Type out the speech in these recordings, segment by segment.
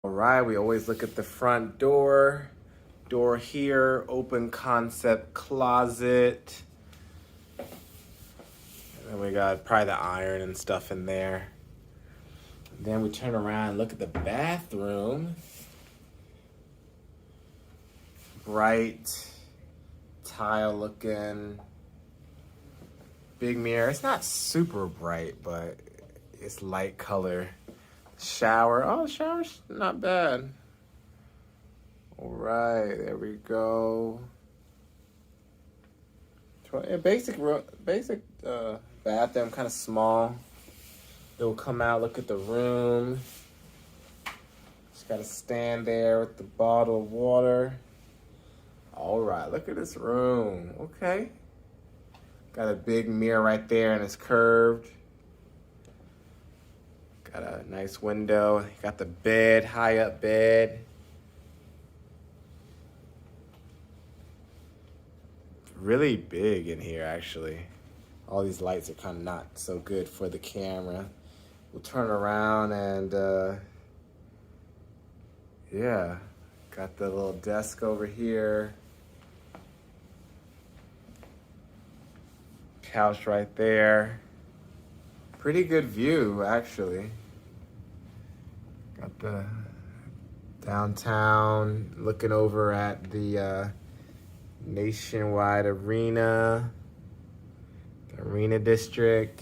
All right, we always look at the front door. Door here, open concept closet. And then we got probably the iron and stuff in there. And then we turn around and look at the bathroom. Bright, tile looking, big mirror. It's not super bright, but it's light color. Shower. Oh, the shower's not bad. All right, there we go. Basic bathroom, kind of small. It'll come out, look at the room. Just gotta stand there with the bottle of water. All right, look at this room. Okay. Got a big mirror right there and it's curved. Got a nice window. Got the bed, high up bed. Really big in here, actually. All these lights are kind of not so good for the camera. We'll turn around and, yeah. Got the little desk over here. Couch right there. Pretty good view, actually. Got the downtown, looking over at the Nationwide Arena, the Arena District.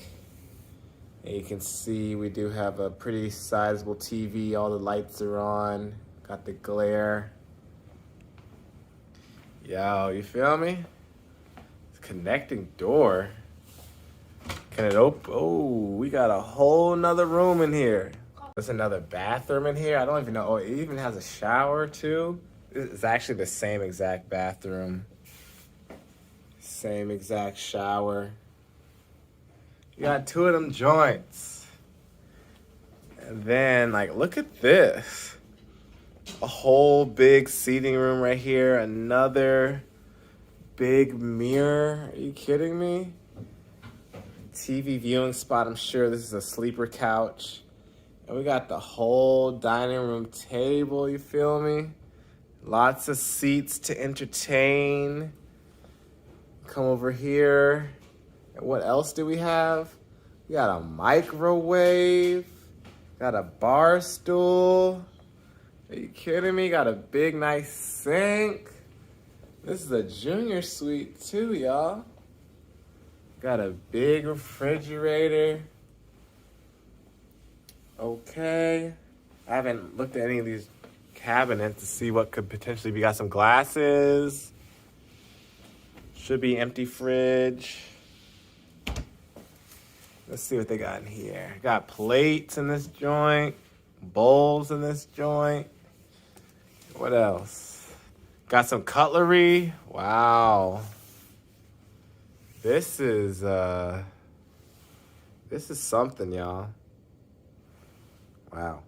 And you can see we do have a pretty sizable TV. All the lights are on. Got the glare. Yo, you feel me? It's a connecting door. Can it open? Oh, we got a whole nother room in here. There's another bathroom in here. I don't even know. Oh, it even has a shower too. It's actually the same exact bathroom. Same exact shower. You got two of them joints. And then, like, look at this. A whole big seating room right here. Another big mirror. Are you kidding me? TV viewing spot. I'm sure this is a sleeper couch. And we got the whole dining room table, you feel me? Lots of seats to entertain. Come over here. And what else do we have? We got a microwave. Got a bar stool. Are you kidding me? Got a big, nice sink. This is a junior suite too, y'all. Got a big refrigerator. Okay. I haven't looked at any of these cabinets to see what could potentially be. Got some glasses. Should be empty fridge. Let's see what they got in here. Got plates in this joint. Bowls in this joint. What else? Got some cutlery. Wow. This is something, y'all. Wow.